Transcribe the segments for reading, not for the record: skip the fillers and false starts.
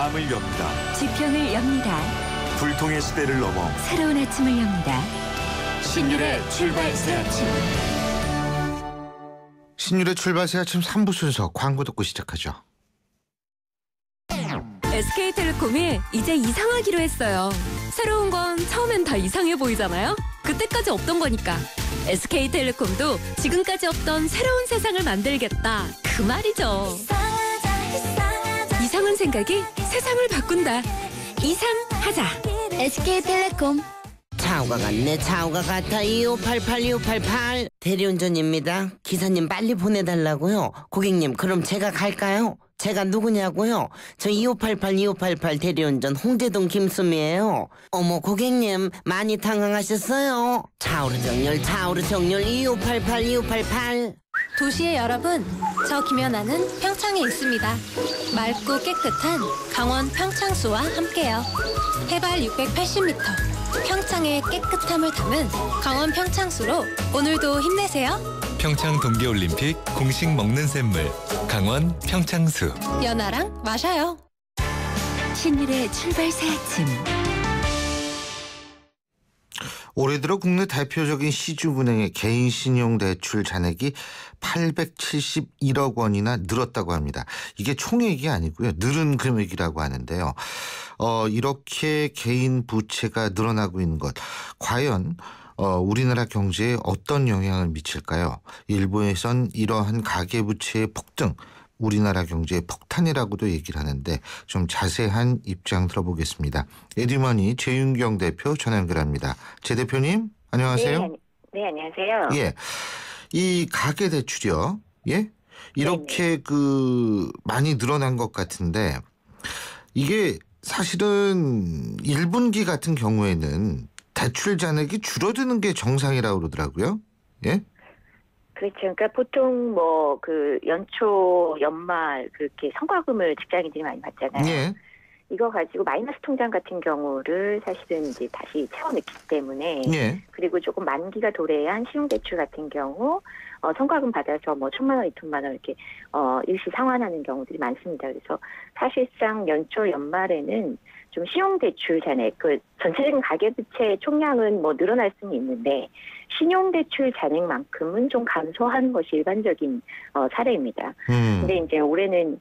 마음을 엽니다. 지평을 엽니다. 불통의 시대를 넘어 새로운 아침을 엽니다. 신율의 출발 새 아침. 신율의 출발 새 아침 3부 순서 광고 듣고 시작하죠. SK텔레콤이 이제 이상하기로 했어요. 새로운 건 처음엔 다 이상해 보이잖아요. 그때까지 없던 거니까. SK텔레콤도 지금까지 없던 새로운 세상을 만들겠다. 그 말이죠. 이상한 생각이 세상을 바꾼다. 이상하자. SK텔레콤. 차우가 같네. 차우가 같아. 2588 대리운전입니다. 기사님 빨리 보내달라고요. 고객님 그럼 제가 갈까요? 제가 누구냐고요? 저 2588 대리운전 홍제동 김수미예요. 어머 고객님 많이 당황하셨어요. 차오르 정렬 2588 도시의 여러분, 저 김연아는 평창에 있습니다. 맑고 깨끗한 강원 평창수와 함께요. 해발 680m, 평창의 깨끗함을 담은 강원 평창수로 오늘도 힘내세요. 평창 동계올림픽 공식 먹는 샘물 강원 평창수. 연아랑 마셔요. 신율의 출발 새 아침. 올해 들어 국내 대표적인 시중은행의 개인 신용대출 잔액이 871억 원이나 늘었다고 합니다. 이게 총액이 아니고요. 늘은 금액이라고 하는데요. 이렇게 개인 부채가 늘어나고 있는 것, 과연 우리나라 경제에 어떤 영향을 미칠까요? 일부에선 이러한 가계부채의 폭등, 우리나라 경제의 폭탄이라고도 얘기를 하는데 좀 자세한 입장 들어보겠습니다. 에듀머니 최윤경 대표 전화 연결합니다. 제 대표님 안녕하세요. 네, 안녕하세요. 예, 이 가계대출이요. 예, 이렇게 많이 늘어난 것 같은데 이게 사실은 1분기 같은 경우에는 대출 잔액이 줄어드는 게 정상이라고 그러더라고요. 예? 그렇죠. 그러니까 보통 연초, 연말 그렇게 성과금을 직장인들이 많이 받잖아요. 예. 이거 가지고 마이너스 통장 같은 경우를 사실은 이제 다시 채워넣기 때문에 예. 그리고 조금 만기가 도래한 신용대출 같은 경우 성과금 받아서 1,000만 원, 2,000만 원 이렇게 일시 상환하는 경우들이 많습니다. 그래서 사실상 연초, 연말에는 좀 신용대출 잔액, 전체적인 가계부채 총량은 늘어날 수는 있는데 신용대출 잔액만큼은 좀 감소하는 것이 일반적인 사례입니다. 근데 이제 올해는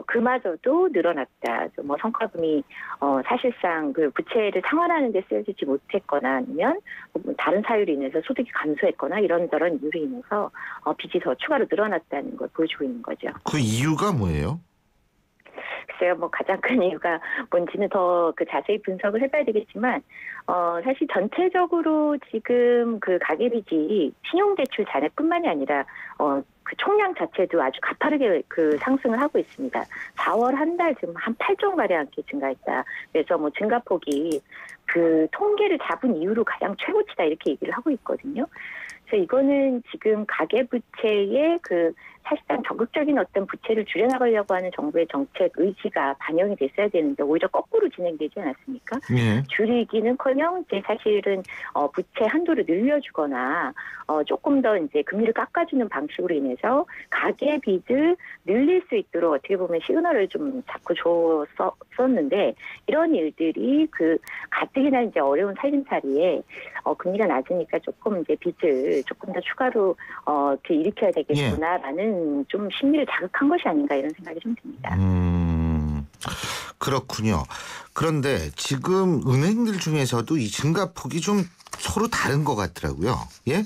그마저도 늘어났다. 성과금이 사실상 그 부채를 상환하는 데 쓰여지지 못했거나 아니면 다른 사유로 인해서 소득이 감소했거나 이런저런 이유로 인해서 빚이 더 추가로 늘어났다는 걸 보여주고 있는 거죠. 그 이유가 뭐예요? 글쎄요, 가장 큰 이유가 뭔지는 더 자세히 분석을 해봐야 되겠지만, 사실 전체적으로 지금 그 가계빚이 신용대출 잔액뿐만이 아니라, 그 총량 자체도 아주 가파르게 상승을 하고 있습니다. 4월 한 달 지금 한 8조 원가량 이렇게 증가했다. 그래서 증가폭이 그 통계를 잡은 이후로 가장 최고치다 이렇게 얘기를 하고 있거든요. 그래서 이거는 지금 가계부채의 사실상 적극적인 어떤 부채를 줄여나가려고 하는 정부의 정책 의지가 반영이 됐어야 되는데 오히려 거꾸로 진행되지 않았습니까? 예. 줄이기는커녕 이제 사실은 부채 한도를 늘려주거나 조금 더 이제 금리를 깎아주는 방식으로 인해서 가계빚을 늘릴 수 있도록 어떻게 보면 시그널을 좀 자꾸 줬었는데 이런 일들이 가뜩이나 이제 어려운 살림살이에 금리가 낮으니까 조금 이제 빚을 조금 더 추가로 이렇게 일으켜야 되겠구나라는 좀 심리를 자극한 것이 아닌가 이런 생각이 좀 듭니다. 그렇군요. 그런데 지금 은행들 중에서도 이 증가폭이 좀 서로 다른 것 같더라고요. 예?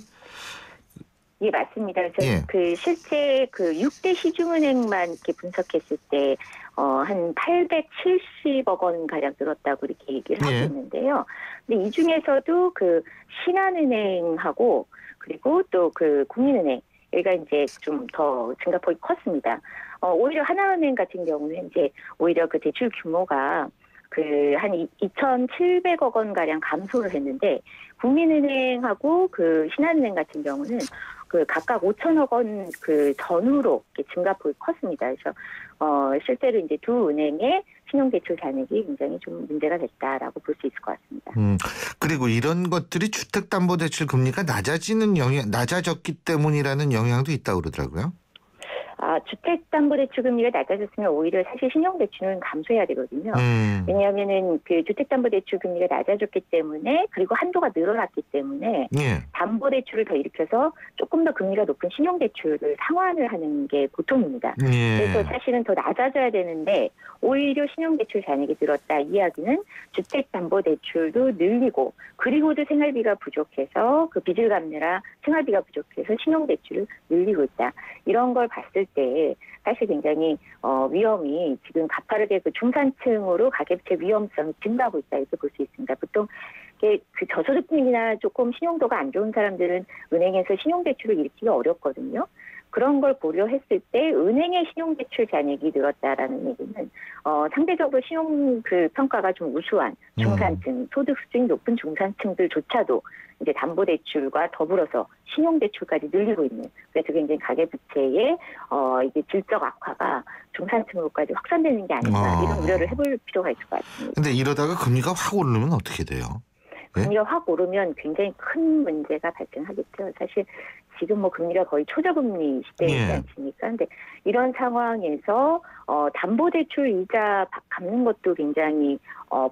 예, 맞습니다. 그래서 실제 6대 시중은행만 이렇게 분석했을 때 한 870억 원 가량 늘었다고 이렇게 얘기를 하고 있는데요. 근데 이 중에서도 신한은행하고 그리고 또 국민은행 여기가 이제 좀 더 증가폭이 컸습니다. 오히려 하나은행 같은 경우는 이제 오히려 대출 규모가 한 2,700억 원 가량 감소를 했는데 국민은행하고 신한은행 같은 경우는 각각 5천억 원 전후로 이렇게 증가폭이 컸습니다. 그래서 실제로 이제 두 은행의 신용대출 잔액이 굉장히 좀 문제가 됐다라고 볼 수 있을 것 같습니다. 그리고 이런 것들이 주택담보대출 금리가 낮아졌기 때문이라는 영향도 있다고 그러더라고요. 주택담보대출 금리가 낮아졌으면 오히려 사실 신용대출은 감소해야 되거든요. 왜냐하면은 그 주택담보대출 금리가 낮아졌기 때문에 그리고 한도가 늘어났기 때문에 예. 담보대출을 더 일으켜서 조금 더 금리가 높은 신용대출을 상환을 하는 게 보통입니다. 예. 그래서 사실은 더 낮아져야 되는데 오히려 신용대출 잔액이 늘었다. 이 이야기는 주택담보대출도 늘리고 그리고도 생활비가 부족해서 그 빚을 갚느라 생활비가 부족해서 신용대출을 늘리고 있다. 이런 걸 봤을 때 사실 굉장히 위험이 지금 가파르게 그 중산층으로 가계부채 위험성이 증가하고 있다 이렇게 볼 수 있습니다. 보통 그 저소득층이나 조금 신용도가 안 좋은 사람들은 은행에서 신용대출을 일으키기 어렵거든요. 그런 걸 고려했을 때 은행의 신용대출 잔액이 늘었다라는 얘기는 상대적으로 신용 그 평가가 좀 우수한 중산층, 소득 수준이 높은 중산층들조차도 이제 담보대출과 더불어서 신용대출까지 늘리고 있는 그래서 굉장히 가계부채의 이게 질적 악화가 중산층으로까지 확산되는 게 아닌가 이런 우려를 해볼 필요가 있을 것 같습니다. 근데 이러다가 금리가 확 오르면 어떻게 돼요? 금리가 확 오르면 굉장히 큰 문제가 발생하겠죠. 사실 지금 뭐 금리가 거의 초저금리 시대이지 예. 않습니까? 근데 이런 상황에서 담보대출 이자 갚는 것도 굉장히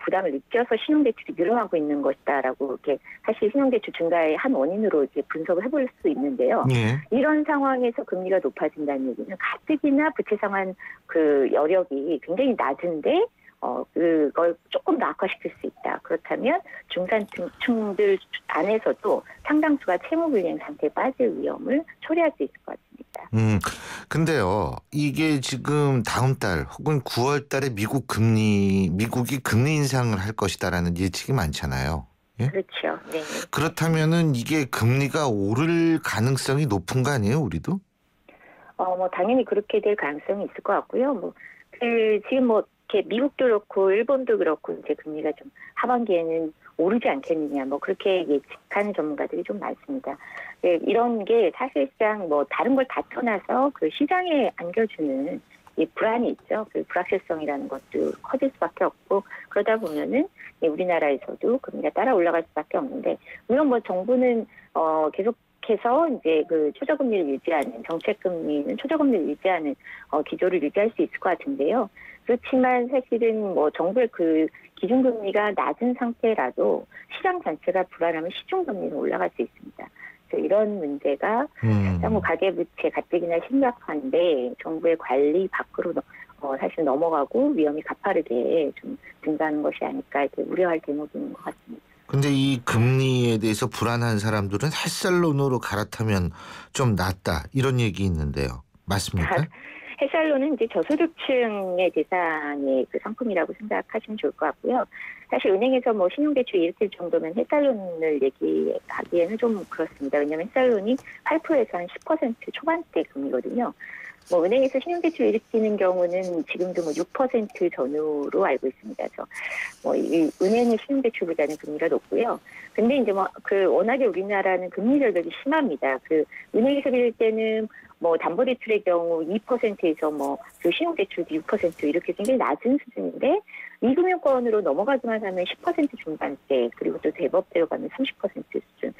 부담을 느껴서 신용대출이 늘어나고 있는 것이다라고 이렇게 사실 신용대출 증가의 한 원인으로 이렇게 분석을 해볼 수 있는데요. 예. 이런 상황에서 금리가 높아진다는 얘기는 가뜩이나 부채 상환 그 여력이 굉장히 낮은데 그걸 조금 더 악화시킬 수 있다. 그렇다면 중산층들 안에서도 상당수가 채무불이행 상태에 빠질 위험을 초래할 수 있을 것 같습니다. 근데요, 이게 지금 다음 달 혹은 9월 달에 미국이 금리 인상을 할 것이다라는 예측이 많잖아요. 예? 그렇죠. 네. 그렇다면은 이게 금리가 오를 가능성이 높은 거 아니에요, 우리도? 뭐 당연히 그렇게 될 가능성이 있을 것 같고요. 지금 이렇게 미국도 그렇고 일본도 그렇고 이제 금리가 좀 하반기에는 오르지 않겠느냐 그렇게 예측하는 전문가들이 좀 많습니다. 네, 이런 게 사실상 다른 걸 다 떠나서 그 시장에 안겨주는 이 불안이 있죠. 그 불확실성이라는 것도 커질 수밖에 없고 그러다 보면은 우리나라에서도 금리가 따라 올라갈 수밖에 없는데 물론 정부는 계속해서 이제 그 초저금리를 유지하는 정책금리는 초저금리를 유지하는 기조를 유지할 수 있을 것 같은데요. 그렇지만 사실은 정부의 그 기준금리가 낮은 상태라도 시장 전체가 불안하면 시중금리는 올라갈 수 있습니다. 그래서 이런 문제가 가계부채 가뜩이나 심각한데 정부의 관리 밖으로 사실 넘어가고 위험이 가파르게 좀 증가하는 것이 아닐까 이렇게 우려할 대목이 있는 것 같습니다. 근데 이 금리에 대해서 불안한 사람들은 햇살론으로 갈아타면 좀 낫다 이런 얘기 있는데요. 맞습니까? 햇살론은 이제 저소득층의 대상의 그 상품이라고 생각하시면 좋을 것 같고요. 사실 은행에서 신용대출 일으킬 정도면 햇살론을 얘기하기에는 좀 그렇습니다. 왜냐하면 햇살론이 8%에서 한 10% 초반대 금리거든요. 은행에서 신용대출 일으키는 경우는 지금도 6% 전후로 알고 있습니다. 그래서 이 은행의 신용대출보다는 금리가 높고요. 근데 이제 워낙에 우리나라는 금리 절벽이 심합니다. 그 은행에서 빌릴 때는 담보대출의 경우 2%에서 그 신용대출도 6% 이렇게 굉장히 낮은 수준인데 이금융권으로 넘어가기만 하면 10% 중반대 그리고 또 대법대로 가면 30% 수준.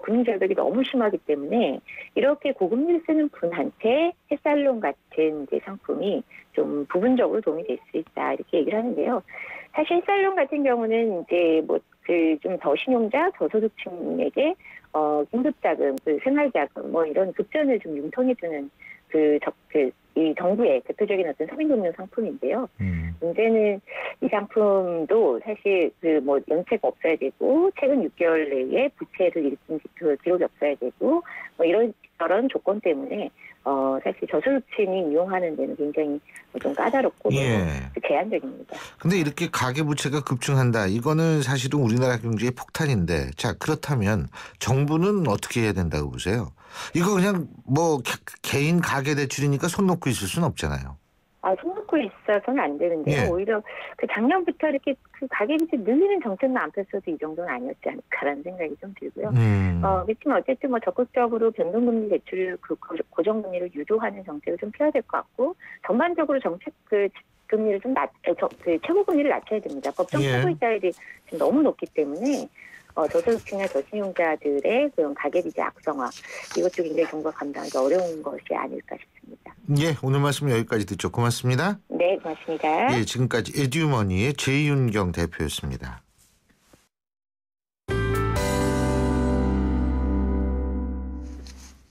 금리 절벽이 너무 심하기 때문에 이렇게 고금리를 쓰는 분한테 햇살론 같은 이제 상품이 좀 부분적으로 도움이 될 수 있다 이렇게 얘기를 하는데요. 사실 햇살론 같은 경우는 이제 좀 저신용자, 저소득층에게 긴급자금, 생활자금 이런 급전을 좀 융통해주는 이 정부의 대표적인 어떤 서민금융 상품인데요. 문제는 이 상품도 사실 연체가 없어야 되고 최근 6개월 내에 부채를 일으킨 기록이 없어야 되고 이런 조건 때문에 사실 저소득층이 이용하는 데는 굉장히 좀 까다롭고 제한적입니다. 근데 이렇게 가계부채가 급증한다. 이거는 사실은 우리나라 경제의 폭탄인데 자 그렇다면 정부는 어떻게 해야 된다고 보세요? 이거 그냥 개인 가계대출이니까 손 놓고 있을 수는 없잖아요. 손 놓고 있어서는 안 되는데요. 예. 오히려 작년부터 이렇게 가계부채 늘리는 정책만 안 폈어도 이 정도는 아니었지 않을까라는 생각이 좀 들고요. 그렇지만 어쨌든 적극적으로 변동금리 대출을 고정금리를 유도하는 정책을 좀 펴야 될 것 같고 전반적으로 정책 금리를 좀 최고금리를 낮춰야 됩니다. 법정 최고이자율이 지금 너무 높기 때문에 저소득층이나 저신용자들의 그런 가계비대 악성화 이것도 굉장히 정부가 감당하기 어려운 것이 아닐까 싶습니다. 예, 오늘 말씀 여기까지 듣죠. 고맙습니다. 네, 고맙습니다. 예, 지금까지 에듀머니의 최윤경 대표였습니다.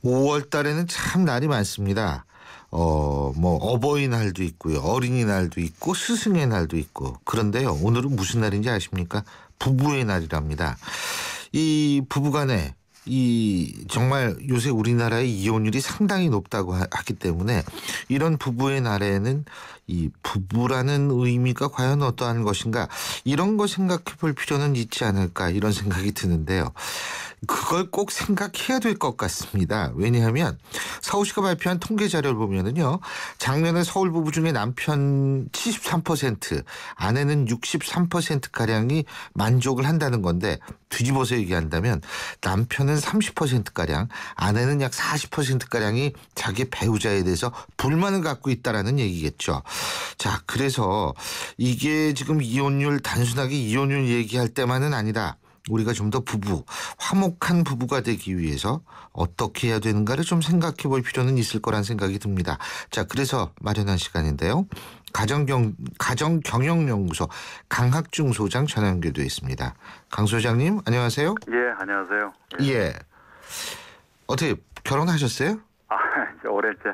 5월 달에는 참 날이 많습니다. 뭐 어버이날도 있고요. 어린이날도 있고 스승의 날도 있고. 그런데요. 오늘은 무슨 날인지 아십니까? 부부의 날이랍니다. 이 부부간에 정말 요새 우리나라의 이혼율이 상당히 높다고 하기 때문에 이런 부부의 날에는 이 부부라는 의미가 과연 어떠한 것인가 이런 거 생각해 볼 필요는 있지 않을까 이런 생각이 드는데요. 그걸 꼭 생각해야 될 것 같습니다. 왜냐하면 서울시가 발표한 통계 자료를 보면은요. 작년에 서울 부부 중에 남편 73%, 아내는 63%가량이 만족을 한다는 건데 뒤집어서 얘기한다면 남편은 30%가량, 아내는 약 40%가량이 자기 배우자에 대해서 불만을 갖고 있다라는 얘기겠죠. 자, 그래서 이게 지금 이혼율 단순하게 이혼율 얘기할 때만은 아니라 우리가 좀 더 화목한 부부가 되기 위해서 어떻게 해야 되는가를 좀 생각해 볼 필요는 있을 거란 생각이 듭니다. 자, 그래서 마련한 시간인데요. 가정경영연구소 강학중 소장 전화 연결되어 있습니다. 강 소장님, 안녕하세요. 예, 안녕하세요. 예. 어떻게 결혼하셨어요? 이제 올해 이제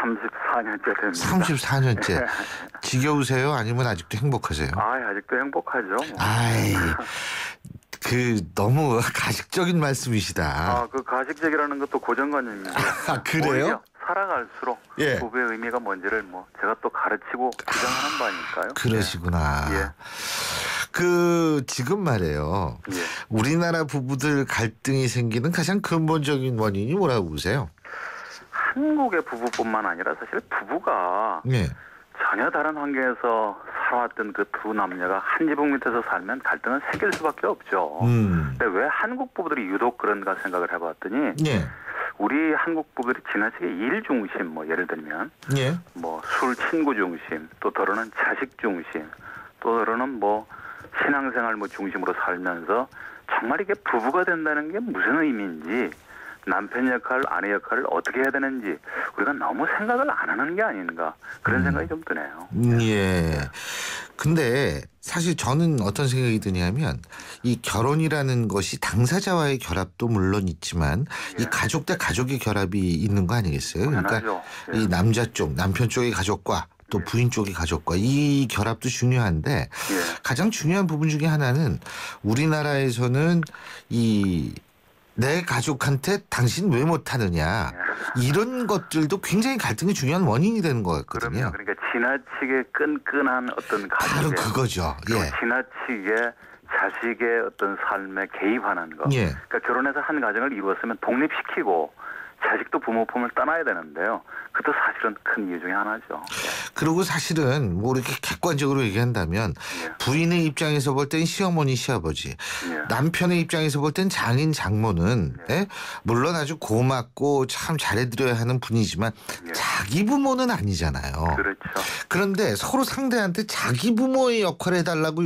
34년째 됩니다. 34년째. 지겨우세요? 아니면 아직도 행복하세요? 아직도 행복하죠. 뭐. 너무 가식적인 말씀이시다. 그 가식적이라는 것도 고정관념입니다. 그래요? 오히려 살아갈수록 예. 부부의 의미가 뭔지를 제가 또 가르치고 주장하는 바니까요. 그러시구나. 예. 지금 말이에요. 예. 우리나라 부부들 갈등이 생기는 가장 근본적인 원인이 뭐라고 보세요? 한국의 부부뿐만 아니라 사실 부부가 예. 전혀 다른 환경에서 살아왔던 그 두 남녀가 한 지붕 밑에서 살면 갈등은 생길 수밖에 없죠. 근데 왜 한국 부부들이 유독 그런가 생각을 해봤더니 예. 우리 한국 부부들이 지나치게 일 중심, 예를 들면 예. 술 친구 중심, 또 더러는 자식 중심, 또 더러는 신앙생활 중심으로 살면서 정말 이게 부부가 된다는 게 무슨 의미인지, 남편 역할, 아내 역할을 어떻게 해야 되는지 우리가 너무 생각을 안 하는 게 아닌가 그런 생각이 좀 드네요. 예. 근데 사실 저는 어떤 생각이 드냐면 이 결혼이라는 것이 당사자와의 결합도 물론 있지만 이 가족 대 가족의 결합이 있는 거 아니겠어요? 그러니까 이 남자 쪽, 남편 쪽의 가족과 또 부인 쪽의 가족과 이 결합도 중요한데 가장 중요한 부분 중에 하나는 우리나라에서는 내 가족한테 당신 왜 못하느냐 이런 것들도 굉장히 갈등의 중요한 원인이 되는 것 같거든요. 그러니까 지나치게 끈끈한 어떤 가족의 바로 그거죠. 예. 지나치게 자식의 어떤 삶에 개입하는 거. 예. 그러니까 결혼해서 한 가정을 이루었으면 독립시키고 자식도 부모 품을 떠나야 되는데요. 그것도 사실은 큰 이유 중에 하나죠. 그리고 사실은 이렇게 객관적으로 얘기한다면 부인의 입장에서 볼 땐 시어머니, 시아버지, 남편의 입장에서 볼 땐 장인, 장모는 물론 아주 고맙고 참 잘해드려야 하는 분이지만 자기 부모는 아니잖아요. 그렇죠. 그런데 서로 상대한테 자기 부모의 역할을 해달라고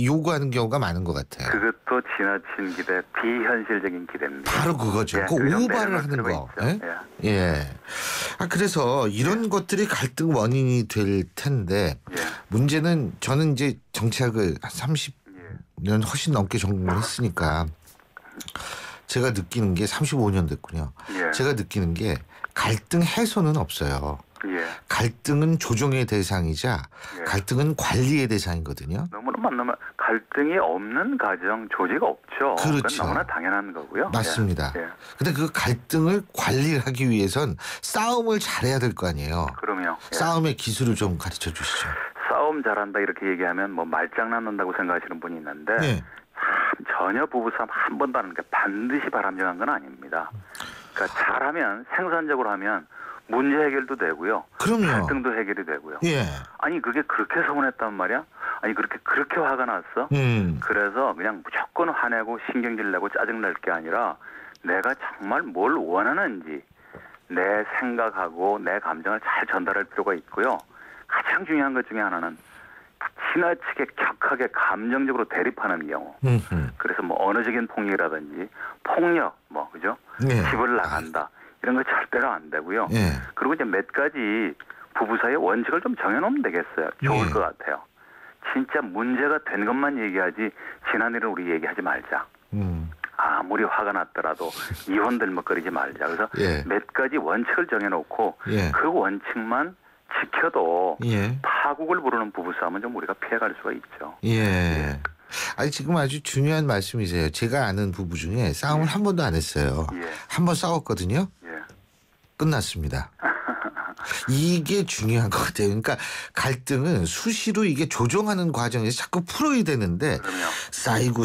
요구하는 경우가 많은 것 같아요. 그것도 지나친 기대, 비현실적인 기대입니다. 바로 그거죠. 그 오바를 하는 거. 예. 그래서 이런 것들이 갈등 원인이 될 텐데 문제는 저는 이제 정치학을 한 30년 훨씬 넘게 전공을 했으니까 제가 느끼는 게 35년 됐군요. 제가 느끼는 게 갈등 해소는 없어요. 갈등은 조정의 대상이자 갈등은 관리의 대상이거든요. 너무나 만나면 갈등이 없는 가정 조직 없죠. 그렇죠. 그건 너무나 당연한 거고요. 맞습니다. 근데 그 갈등을 관리하기 위해선 싸움을 잘해야 될 거 아니에요. 그럼요. 싸움의 기술을 좀 가르쳐 주시죠. 싸움 잘한다 이렇게 얘기하면 말장난 난다고 생각하시는 분이 있는데 전혀 부부싸움 한 번도 안 하는 게 반드시 바람직한 건 아닙니다. 그러니까 잘하면 생산적으로 하면 문제 해결도 되고요. 그럼요. 갈등도 해결이 되고요. 아니 그게 그렇게 서운했단 말이야? 아니 그렇게 화가 났어? 그래서 그냥 무조건 화내고 신경질 내고 짜증 낼 게 아니라 내가 정말 뭘 원하는지 내 생각하고 내 감정을 잘 전달할 필요가 있고요. 가장 중요한 것 중에 하나는 지나치게 격하게 감정적으로 대립하는 경우. 그래서 뭐 언어적인 폭력이라든지 폭력 뭐 그죠? 예. 집을 나간다. 이런 거 절대로 안 되고요. 예. 그리고 이제 몇 가지 부부 사이의 원칙을 좀 정해놓으면 되겠어요. 좋을 예. 것 같아요. 진짜 문제가 된 것만 얘기하지 지난 일은 우리 얘기하지 말자. 아무리 화가 났더라도 이혼 들먹거리지 말자. 그래서 예. 몇 가지 원칙을 정해놓고 예. 그 원칙만 지켜도 예. 파국을 부르는 부부싸움은 좀 우리가 피해갈 수가 있죠. 예. 아니 지금 아주 중요한 말씀이세요. 제가 아는 부부 중에 싸움을 한 번도 안 했어요. 예. 한 번 싸웠거든요. 예. 끝났습니다. 이게 중요한 것 같아요. 그러니까 갈등은 수시로 이게 조정하는 과정에서 자꾸 풀어야 되는데 그럼요. 쌓이고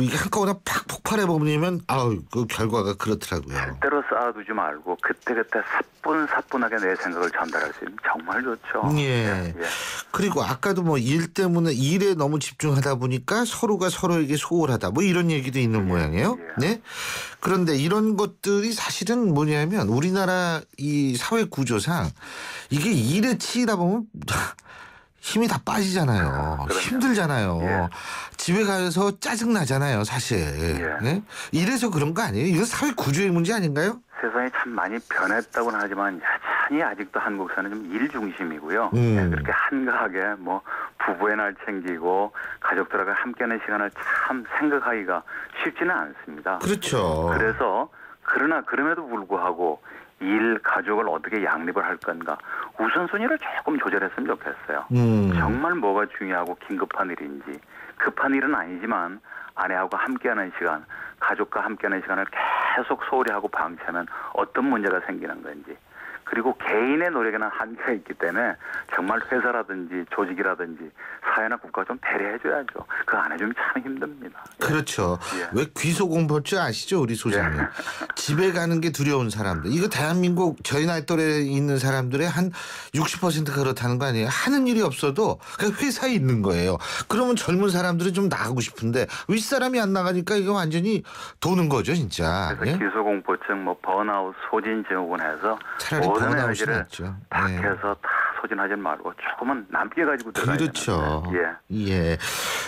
이게 한꺼번에 팍 폭발해버리면 아우 그 결과가 그렇더라고요. 절대로 쌓아두지 말고 그때그때 사뿐사뿐하게 내 생각을 전달할 수 있으면 정말 좋죠. 예. 그리고 아까도 뭐 일 때문에 일에 너무 집중하다 보니까 서로가 서로에게 소홀하다 뭐 이런 얘기도 있는 모양이에요. 네. 그런데 이런 것들이 사실은 뭐냐면 우리나라 이 사회 구조상 이게 일에 치이다 보면 힘이 다 빠지잖아요. 힘들잖아요. 예. 집에 가서 짜증 나잖아요, 사실. 예. 네? 이래서 그런 거 아니에요? 이거 사회 구조의 문제 아닌가요? 세상이 참 많이 변했다고는 하지만 여전히 아직도 한국 사회는 좀 일 중심이고요. 그렇게 한가하게 뭐 부부의 날 챙기고 가족들하고 함께하는 시간을 참 생각하기가 쉽지는 않습니다. 그렇죠. 그래서 그러나 그럼에도 불구하고 일, 가족을 어떻게 양립을 할 건가 우선순위를 조금 조절했으면 좋겠어요. 정말 뭐가 중요하고 긴급한 일인지 급한 일은 아니지만 아내하고 함께하는 시간, 가족과 함께하는 시간을 계속 소홀히 하고 방치하면 어떤 문제가 생기는 건지 그리고 개인의 노력에는 한계가 있기 때문에 정말 회사라든지 조직이라든지 사회나 국가가 좀 배려해줘야죠. 그거 안 해주면 참 힘듭니다. 그렇죠. 예. 왜 귀소공포증 아시죠, 우리 소장님? 예. 집에 가는 게 두려운 사람들. 이거 대한민국 저희 나이 또래에 있는 사람들의 한 60%가 그렇다는 거 아니에요? 하는 일이 없어도 그냥 회사에 있는 거예요. 그러면 젊은 사람들은 좀 나가고 싶은데 윗사람이 안 나가니까 이거 완전히 도는 거죠, 진짜. 그래서 예? 기소공포증, 뭐 번아웃, 소진 증후군 해서 차라리 모든 번아웃이 에너지를 낫죠. 밖에서 다 소진하지 말고 조금은 남게 가지고 들어가야 그렇죠. 되는데. 예.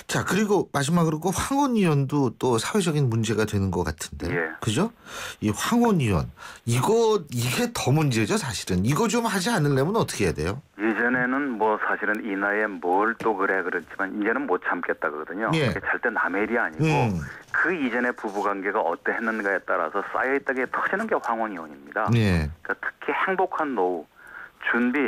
자, 그리고 마지막으로 그 황혼이혼도 또 사회적인 문제가 되는 것 같은데. 예. 그죠? 이 황혼이혼. 이게 더 문제죠, 사실은. 이거 좀 하지 않으려면 어떻게 해야 돼요? 예전에는 뭐 사실은 이 나이에 뭘 또 그래 그렇지만 이제는 못 참겠다 그러거든요. 예. 그게 절대 남의 일이 아니고 그 이전의 부부관계가 어떠했는가에 따라서 쌓여있다가 터지는 게 황혼이혼입니다. 예. 그러니까 특히 행복한 노후 준비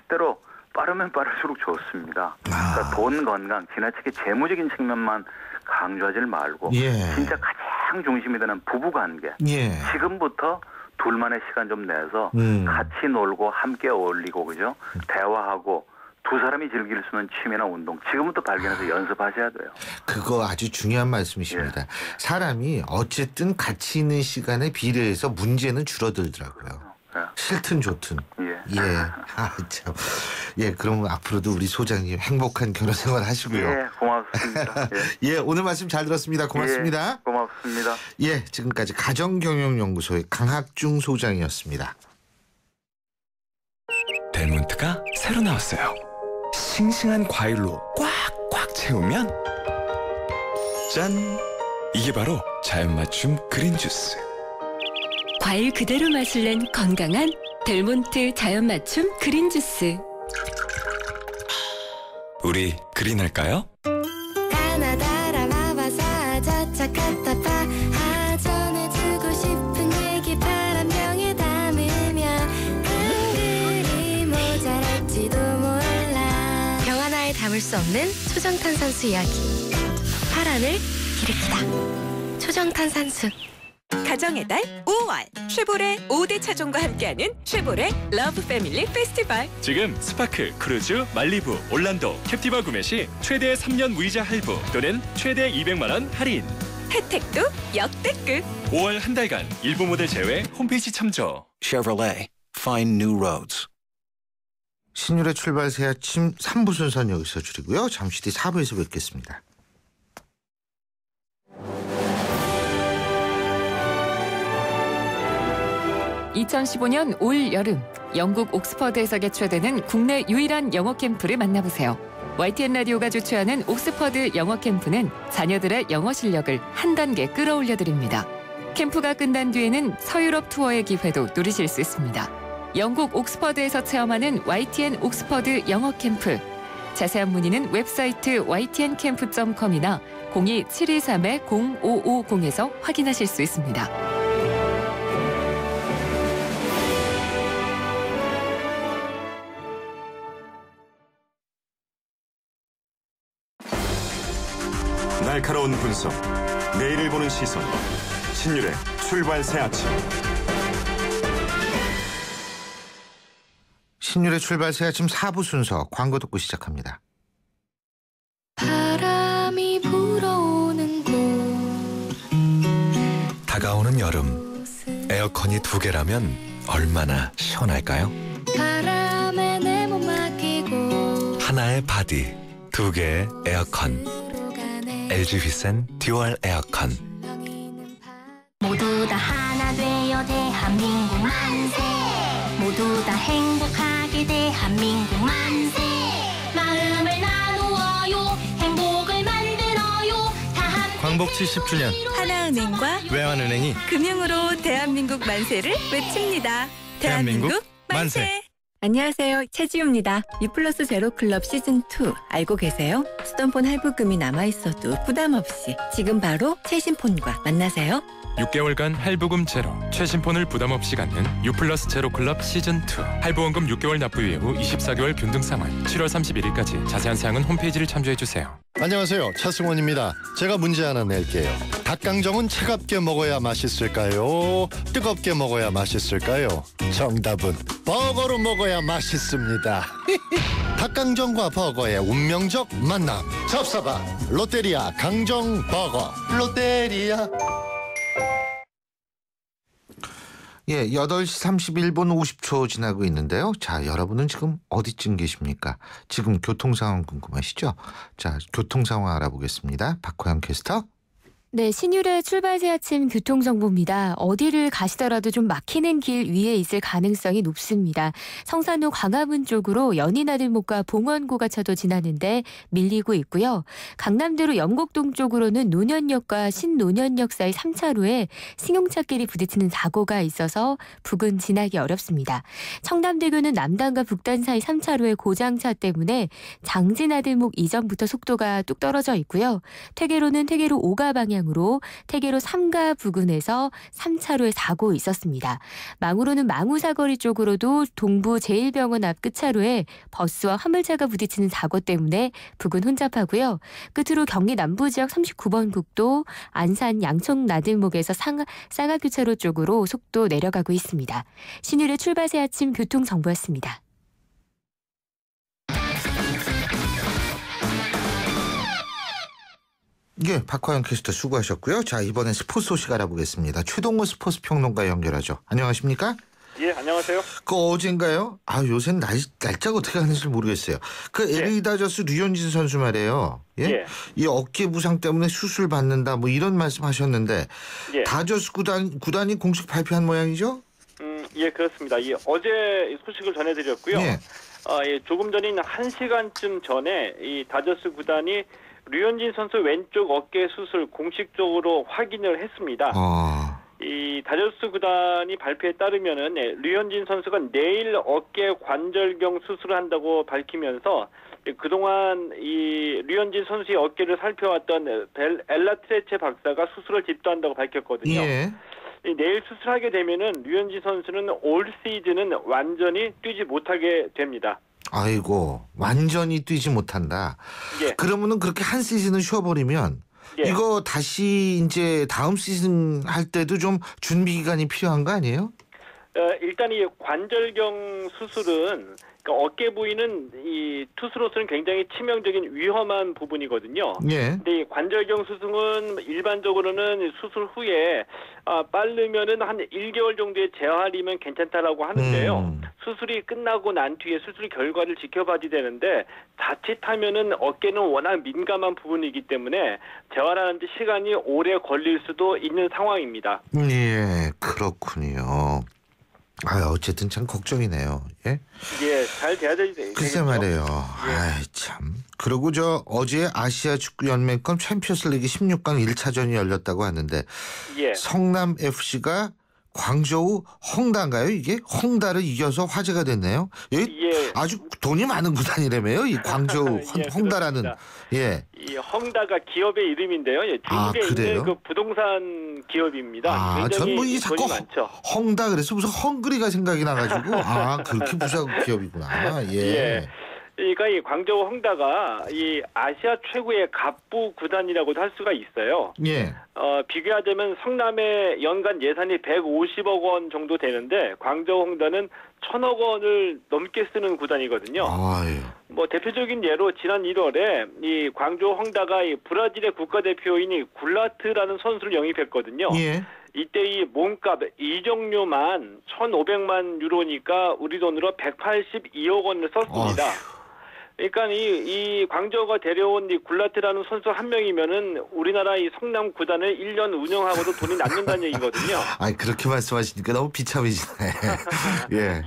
절대로 빠르면 빠를수록 좋습니다. 그러니까 돈, 건강, 지나치게 재무적인 측면만 강조하지 말고 예. 진짜 가장 중심이 되는 부부관계. 예. 지금부터 둘만의 시간 좀 내서 같이 놀고 함께 어울리고 그죠? 대화하고 두 사람이 즐길 수 있는 취미나 운동 지금부터 발견해서 연습하셔야 돼요. 그거 아주 중요한 말씀이십니다. 사람이 어쨌든 같이 있는 시간에 비례해서 문제는 줄어들더라고요. 싫든 좋든. 예. 아, 참. 예, 그럼 앞으로도 우리 소장님 행복한 결혼 생활 하시고요. 예, 고맙습니다. 예. 예, 오늘 말씀 잘 들었습니다. 고맙습니다. 예, 고맙습니다. 예, 지금까지 가정경영연구소의 강학중 소장이었습니다. 델몬트가 새로 나왔어요. 싱싱한 과일로 꽉꽉 채우면 짠! 이게 바로 자연 맞춤 그린 주스. 과일 그대로 맛을 낸 건강한 델몬트 자연 맞춤 그린 주스. 우리 그린할까요? 가나다라 마바사 자차카타파 전해주고 싶은 얘기 바람병에 담으면 한 그리 모자랄지도 몰라. 병 하나에 담을 수 없는 초정탄산수 이야기. 파란을 일으키다. 초정탄산수. 가정의 달 5월 쉐보레 5대 차종과 함께하는 쉐보레 러브 패밀리 페스티벌. 지금 스파크, 크루즈, 말리부, 올란도, 캡티바 구매 시 최대 3년 무이자 할부 또는 최대 200만 원 할인. 혜택도 역대급. 5월 한 달간 일부 모델 제외 홈페이지 참조. Chevrolet. Find new roads. 신율의 출발 새 아침 3부 순서는 여기서 줄이고요. 잠시 뒤 4부에서 뵙겠습니다. (2015년) 올 여름 영국 옥스퍼드에서 개최되는 국내 유일한 영어 캠프를 만나보세요. YTN 라디오가 주최하는 옥스퍼드 영어 캠프는 자녀들의 영어 실력을 한 단계 끌어올려 드립니다. 캠프가 끝난 뒤에는 서유럽 투어의 기회도 누리실 수 있습니다. 영국 옥스퍼드에서 체험하는 YTN 옥스퍼드 영어 캠프. 자세한 문의는 웹사이트 ytncamp.com이나 02-723-0550에서 확인하실 수 있습니다. 날카로운 분석, 내일을 보는 시선, 신율의 출발 새 아침. 신율의 출발 새 아침 4부 순서 광고 듣고 시작합니다. 바람이 불어오는 곳 다가오는 여름, 에어컨이 2개라면 얼마나 시원할까요? 바람에 내 몸 맡기고 하나의 바디, 2개의 에어컨. LG 휘센 듀얼 에어컨. 모두 다 하나 되어 대한민국 만세. 모두 다 행복하게 대한민국 만세. 마음을 나누어요. 행복을 만들어요. 다 함께. 광복 70주년 하나은행과 외환은행이 금융으로 대한민국 만세를 외칩니다. 대한민국 만세. 안녕하세요. 최지우입니다. 유플러스 제로클럽 시즌2 알고 계세요? 쓰던 폰 할부금이 남아있어도 부담 없이 지금 바로 최신 폰과 만나세요. 6개월간 할부금 제로, 최신 폰을 부담 없이 갖는 유플러스 제로클럽 시즌2. 할부원금 6개월 납부 이후 24개월 균등 상환. 7월 31일까지 자세한 사항은 홈페이지를 참조해주세요. 안녕하세요. 차승원입니다. 제가 문제 하나 낼게요. 닭강정은 차갑게 먹어야 맛있을까요? 뜨겁게 먹어야 맛있을까요? 정답은 버거로 먹어야 맛있습니다. 닭강정과 버거의 운명적 만남. 접사바 롯데리아 강정 버거. 롯데리아. 예, 8시 31분 50초 지나고 있는데요. 자, 여러분은 지금 어디쯤 계십니까? 지금 교통 상황 궁금하시죠? 자, 교통 상황 알아보겠습니다. 박호영 캐스터. 네, 신율의 출발 새 아침 교통정보입니다. 어디를 가시더라도 좀 막히는 길 위에 있을 가능성이 높습니다. 성산호 광화문 쪽으로 연인아들목과 봉원고가차도 지나는데 밀리고 있고요. 강남대로 영곡동 쪽으로는 노년역과 신노년역 사이 3차로에 승용차끼리 부딪히는 사고가 있어서 북은 지나기 어렵습니다. 청담대교는 남단과 북단 사이 3차로에 고장차 때문에 장진아들목 이전부터 속도가 뚝 떨어져 있고요. 퇴계로는 퇴계로 5가 방향으로 퇴계로 3가 부근에서 3차로에 사고 있었습니다. 망우로는 망우사거리 쪽으로도 동부 제1병원 앞 끝차로에 버스와 화물차가 부딪히는 사고 때문에 부근 혼잡하고요. 끝으로 경기 남부지역 39번 국도 안산 양천 나들목에서 쌍화교차로 쪽으로 속도 내려가고 있습니다. 신율의 출발 새 아침 교통정보였습니다. 예, 박화영 캐스터 수고하셨고요. 자, 이번엔 스포츠 소식 알아보겠습니다. 최동호 스포츠 평론가 연결하죠. 안녕하십니까? 예, 안녕하세요. 그 어젠가요? 요새는 날짜가 어떻게 하는지 모르겠어요. 그 LA 다저스 류현진 선수 말이에요. 예? 이 어깨 부상 때문에 수술 받는다 뭐 이런 말씀하셨는데 다저스 구단이 공식 발표한 모양이죠? 예, 그렇습니다. 어제 소식을 전해드렸고요. 조금 전인 1시간쯤 전에 이 다저스 구단이 류현진 선수 왼쪽 어깨 수술 공식적으로 확인을 했습니다. 이 다저스 구단이 발표에 따르면은 류현진 선수가 내일 어깨 관절경 수술을 한다고 밝히면서 그동안 이 류현진 선수의 어깨를 살펴왔던 엘라트레체 박사가 수술을 집도한다고 밝혔거든요. 내일 수술하게 되면은 류현진 선수는 올 시즌은 완전히 뛰지 못하게 됩니다. 아이고, 완전히 뛰지 못한다. 그러면은 그렇게 한 시즌을 쉬어버리면 이거 다시 이제 다음 시즌 할 때도 좀 준비 기간이 필요한 거 아니에요? 일단 이 관절경 수술은 그러니까 어깨 부위는 이 투수로서는 굉장히 치명적인 위험한 부분이거든요. 근데 이 관절경 수술은 일반적으로는 수술 후에 빠르면은 한 1개월 정도의 재활이면 괜찮다라고 하는데요. 수술이 끝나고 난 뒤에 수술 결과를 지켜봐야 되는데 자칫하면은 어깨는 워낙 민감한 부분이기 때문에 재활하는 데 시간이 오래 걸릴 수도 있는 상황입니다. 예, 그렇군요. 어쨌든 참 걱정이네요. 예, 잘 돼야 되겠죠. 글쎄 말이에요. 참 그리고 어제 아시아 축구 연맹컵 챔피언스리그 16강 1차전이 열렸다고 하는데 예. 성남 FC가 광저우 헝다인가요? 이게 헝다를 이겨서 화제가 됐네요. 예. 아주 돈이 많은 구단이라며요. 이 광저우 헝다라는. 예. 이 헝다가 기업의 이름인데요. 중국에 있는 그 부동산 기업입니다. 굉장히 돈이 자꾸 많죠. 헝다 그래서 무슨 헝그리가 생각이 나가지고 그렇게 부자 기업이구나. 예. 그러니까 이 광저우 헝다가 이 아시아 최고의 갑부 구단이라고도 할 수가 있어요. 예. 비교하자면 성남의 연간 예산이 150억 원 정도 되는데 광저우 헝다는 1,000억 원을 넘게 쓰는 구단이거든요. 뭐 대표적인 예로 지난 1월에 이 광저우 헝다가 이 브라질의 국가대표인 이 굴라트라는 선수를 영입했거든요. 예. 이때 이 몸값 이적료만 1,500만 유로니까 우리 돈으로 182억 원을 썼습니다. 그러니까 이 광저우가 데려온 이 굴라트라는 선수 한 명이면은 우리나라 이 성남 구단을 1년 운영하고도 돈이 남는다는 얘기거든요. 그렇게 말씀하시니까 너무 비참해지네. 예.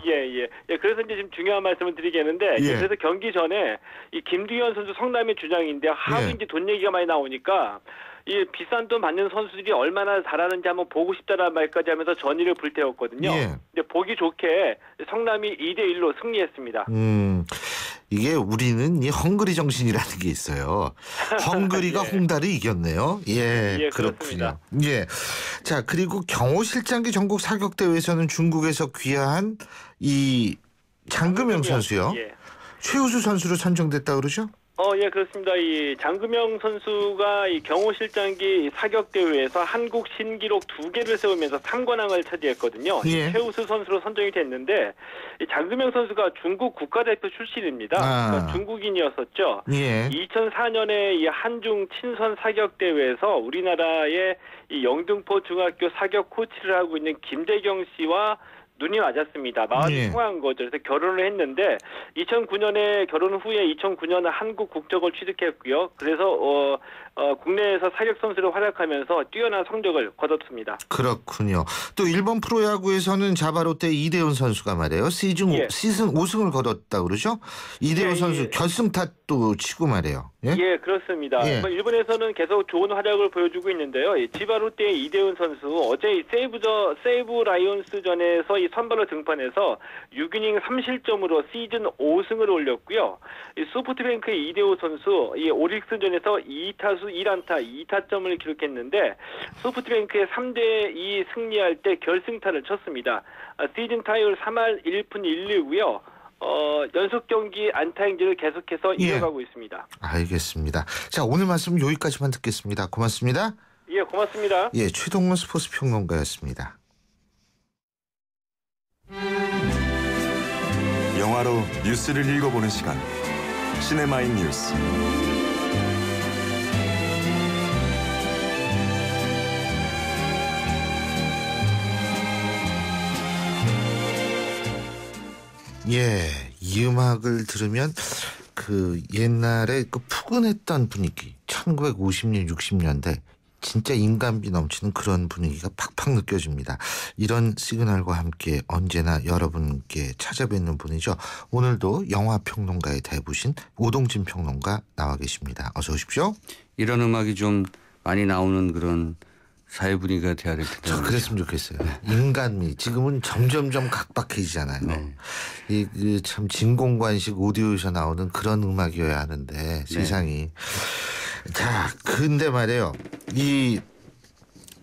그래서 이제 지금 중요한 말씀을 드리겠는데 그래서 경기 전에 이 김두현 선수 성남의 주장인데 하도 이제 돈 얘기가 많이 나오니까 이 비싼 돈 받는 선수들이 얼마나 잘하는지 한번 보고 싶다라는 말까지 하면서 전의를 불태웠거든요. 근데 보기 좋게 성남이 2대1로 승리했습니다. 이게 우리는 이 헝그리 정신이라는 게 있어요. 헝그리가 홍다를 이겼네요. 그렇군요. 자, 그리고 경호실장기 전국 사격대회에서는 중국에서 귀화한 이 장금영 선수요. 최우수 선수로 선정됐다 그러죠? 예, 그렇습니다. 이 장금영 선수가 이 경호실장기 사격대회에서 한국 신기록 2개를 세우면서 3관왕을 차지했거든요. 최우수 선수로 선정이 됐는데 이 장금영 선수가 중국 국가대표 출신입니다. 그러니까 중국인이었었죠. 2004년에 이 한중 친선 사격대회에서 우리나라의 이 영등포 중학교 사격 코치를 하고 있는 김대경 씨와 눈이 맞았습니다. 마음이 통한 거죠. 그래서 결혼을 했는데 2009년에 결혼 후에 2009년 한국 국적을 취득했고요. 그래서 국내에서 사격 선수로 활약하면서 뛰어난 성적을 거뒀습니다. 그렇군요. 또 일본 프로야구에서는 자바롯데 이대훈 선수가 말이에요. 시즌 5승을 거뒀다 그러죠? 이대훈 선수 결승타도 치고 말이에요. 그렇습니다. 일본에서는 계속 좋은 활약을 보여주고 있는데요. 지바롯데의 이대훈 선수 어제 세이브 라이온스전에서 이 선발로 등판해서 6이닝 3실점으로 시즌 5승을 올렸고요. 이 소프트뱅크의 이대호 선수 이 오릭스전에서 2타수 1안타 2타점을 기록했는데 소프트뱅크의 3대2 승리할 때 결승타를 쳤습니다. 시즌 타율 3할 1푼 1리고요. 연속 경기 안타 행진을 계속해서 이어가고 있습니다. 알겠습니다. 자, 오늘 말씀 여기까지만 듣겠습니다. 고맙습니다. 고맙습니다. 최동문 스포츠 평론가였습니다. 영화로 뉴스를 읽어보는 시간, 시네마인 뉴스. 이 음악을 들으면 그 옛날에 그 푸근했던 분위기, 1950년, 60년대 진짜 인간미 넘치는 그런 분위기가 팍팍 느껴집니다. 이런 시그널과 함께 언제나 여러분께 찾아뵙는 분이죠. 오늘도 영화평론가의 대부신 오동진 평론가 나와 계십니다. 어서 오십시오. 이런 음악이 좀 많이 나오는 그런 사회 분위기가 돼야 될 텐데. 저 그랬으면 좋겠어요. 인간미. 지금은 점점점 각박해지잖아요. 참 진공관식 오디오에서 나오는 그런 음악이어야 하는데 세상이. 자, 근데 말이에요. 이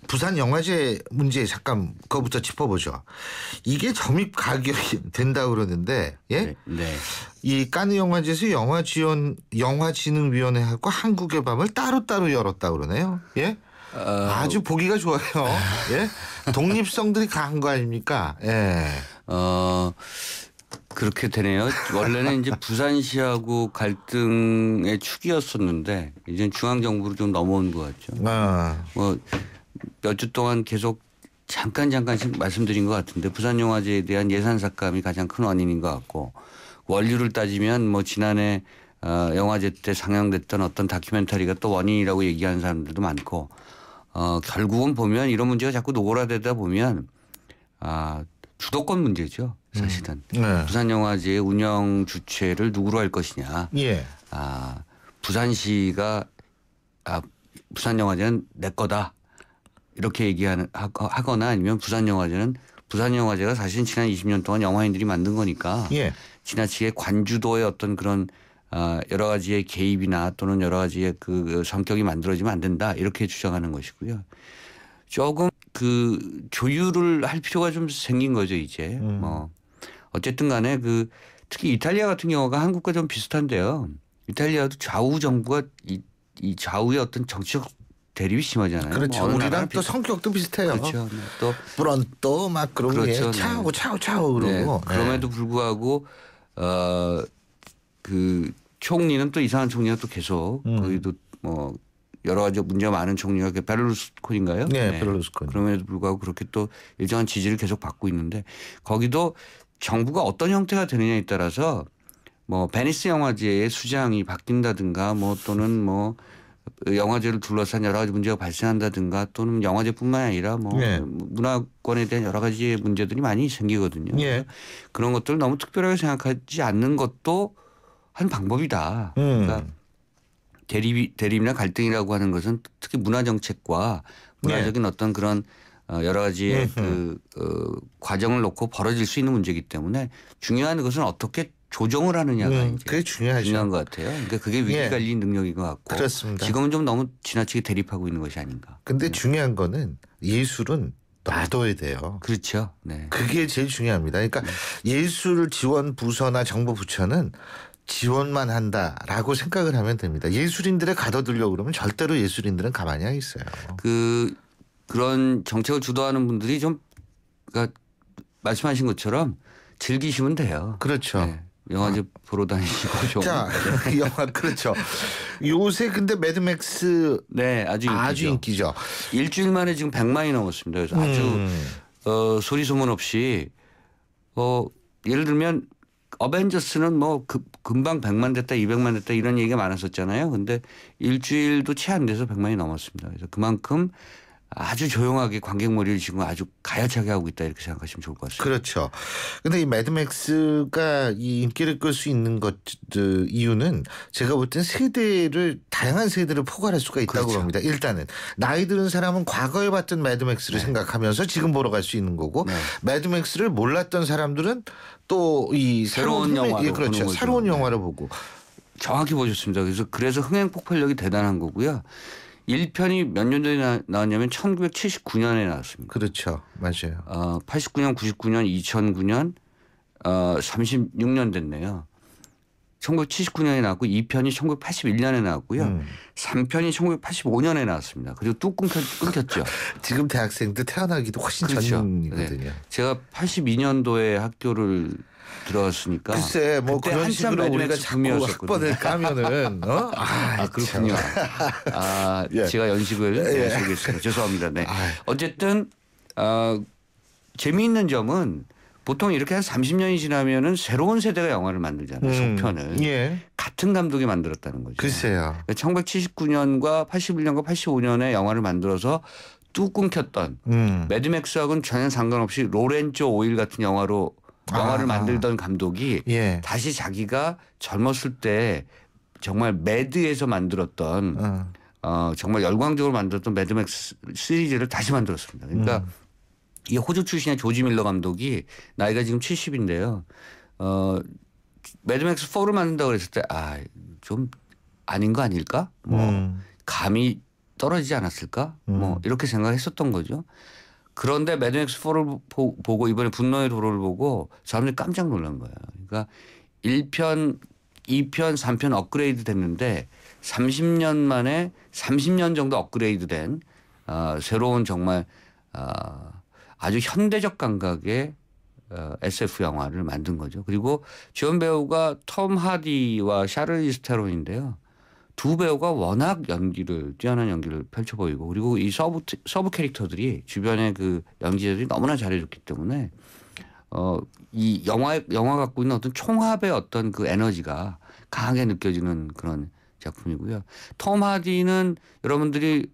부산 영화제 문제 잠깐 그거부터 짚어보죠. 이게 점입 가격이 된다고 그러는데 이 카느 영화제에서 영화진흥위원회하고 한국의 밤을 따로따로 열었다고 그러네요. 아주 보기가 좋아요. 독립성들이 강한 거 아닙니까? 그렇게 되네요. 원래는 이제 부산시하고 갈등의 축이었었는데 이제 중앙정부로 좀 넘어온 것 같죠. 뭐 몇 주 동안 계속 잠깐씩 말씀드린 것 같은데 부산영화제에 대한 예산 삭감이 가장 큰 원인인 것 같고 원료를 따지면 뭐 지난해 영화제 때 상영됐던 어떤 다큐멘터리가 또 원인이라고 얘기하는 사람들도 많고 결국은 보면 이런 문제가 자꾸 노골화되다 보면 주도권 문제죠. 사실은. 부산영화제의 운영 주체를 누구로 할 것이냐. 부산시가 부산영화제는 내 거다 이렇게 하거나 아니면 부산영화제가 사실 지난 20년 동안 영화인들이 만든 거니까 예. 지나치게 관주도의 어떤 그런 여러 가지의 개입이나 또는 여러 가지의 그 성격이 만들어지면 안 된다 이렇게 주장하는 것이고요. 조금 그 조율을 할 필요가 좀 생긴 거죠 이제. 뭐 어쨌든 간에 그 특히 이탈리아 같은 경우가 한국과 좀 비슷한데요. 이탈리아도 좌우 정부가 이 좌우의 어떤 정치적 대립이 심하잖아요. 그렇죠. 뭐 우리랑 또 성격도 비슷해요. 그렇죠. 또 브런또 막 그러고 그렇죠. 차오 그러고. 네. 그럼에도 불구하고 그 총리는 또 이상한 총리가 또 계속 거기도 뭐 여러 가지 문제가 많은 총리가 베를루스콘인가요? 네, 베를루스콘. 그럼에도 불구하고 그렇게 또 일정한 지지를 계속 받고 있는데 거기도 정부가 어떤 형태가 되느냐에 따라서 뭐 베니스 영화제의 수장이 바뀐다든가 뭐 또는 뭐 영화제를 둘러싼 여러 가지 문제가 발생한다든가 또는 영화제뿐만 아니라 뭐 네. 문화권에 대한 여러 가지 문제들이 많이 생기거든요. 네. 그런 것들을 너무 특별하게 생각하지 않는 것도 한 방법이다. 그러니까 대립이나 갈등이라고 하는 것은 특히 문화 정책과 문화적인 어떤 그런 여러 가지의 과정을 놓고 벌어질 수 있는 문제이기 때문에 중요한 것은 어떻게 조정을 하느냐가 이제 그게 중요한 것 같아요. 그러니까 그게 위기관리 능력인 것 같고 그렇습니다. 지금은 좀 너무 지나치게 대립하고 있는 것이 아닌가. 근데 중요한 거는 예술은 놔둬야 돼요. 그렇죠. 네. 그게 제일 중요합니다. 그러니까 예술 지원 부서나 정부 부처는 지원만 한다라고 생각을 하면 됩니다. 예술인들에 가둬두려고 그러면 절대로 예술인들은 가만히 안 있어요. 그런 정책을 주도하는 분들이 좀 그러니까 말씀하신 것처럼 즐기시면 돼요. 그렇죠. 네. 영화제 보러 다니시고 좀. 자, 영화 그렇죠. 요새 근데 매드맥스 네, 아주 인기죠. 일주일 만에 지금 100만이 넘었습니다. 그래서 아주 소리 소문 없이 예를 들면 어벤져스는 뭐 금방 100만 됐다 200만 됐다 이런 얘기가 많았었잖아요. 근데 일주일도 채 안 돼서 100만이 넘었습니다. 그래서 그만큼 아주 조용하게 관객몰이를 지금 아주 가열차게 하고 있다 이렇게 생각하시면 좋을 것 같습니다. 그렇죠. 근데 이 매드맥스가 이 인기를 끌 수 있는 이유는 제가 볼 땐 다양한 세대를 포괄할 수가 있다고 그렇죠. 봅니다. 일단은 나이 들은 사람은 과거에 봤던 매드맥스를 생각하면서 지금 보러 갈 수 있는 거고 매드맥스를 몰랐던 사람들은 또 이 새로운 영화를 그렇죠. 보는 새로운 거죠. 영화를 보고. 정확히 보셨습니다. 그래서 흥행 폭발력이 대단한 거고요. 1편이 몇 년도에 나왔냐면 1979년에 나왔습니다. 그렇죠. 맞아요. 89년, 99년, 2009년 36년 됐네요. 1979년에 나왔고 2편이 1981년에 나왔고요. 3편이 1985년에 나왔습니다. 그리고 뚝 끊겼죠. 지금 대학생들 태어나기도 훨씬 그렇죠. 전이거든요. 네. 제가 82년도에 학교를 들어갔으니까. 글쎄 뭐 그런 식으로 우리가 자꾸 학번을 까면은 그렇군요. 제가 연식을 소개했습니다. 죄송합니다. 네. 어쨌든 재미있는 점은 보통 이렇게 한 30년이 지나면은 새로운 세대가 영화를 만들잖아요. 속편을. 같은 감독이 만들었다는 거죠. 글쎄요. 1979년과 81년과 85년에 영화를 만들어서 뚝 끊겼던 매드맥스하고는 전혀 상관없이 로렌조 오일 같은 영화를 만들던 감독이 다시 자기가 젊었을 때 정말 매드에서 만들었던 정말 열광적으로 만들었던 매드맥스 시리즈를 다시 만들었습니다. 그러니까 이 호주 출신의 조지 밀러 감독이 나이가 지금 70인데요. 매드맥스 4를 만든다고 그랬을 때 좀 아닌 거 아닐까? 감이 떨어지지 않았을까? 뭐 이렇게 생각했었던 거죠. 그런데 매드맥스 4를 보고 이번에 분노의 도로를 보고 사람들이 깜짝 놀란 거예요. 그러니까 1편, 2편, 3편 업그레이드 됐는데 30년 만에 30년 정도 업그레이드 된 새로운 정말 아주 현대적 감각의 SF 영화를 만든 거죠. 그리고 주연 배우가 톰 하디와 샤를리즈 테론인데요. 두 배우가 워낙 뛰어난 연기를 펼쳐 보이고 그리고 이 서브 캐릭터들이 주변의 그 연기자들이 너무나 잘해줬기 때문에 이 영화 갖고 있는 어떤 총합의 어떤 그 에너지가 강하게 느껴지는 그런 작품이고요. 톰 하디는 여러분들이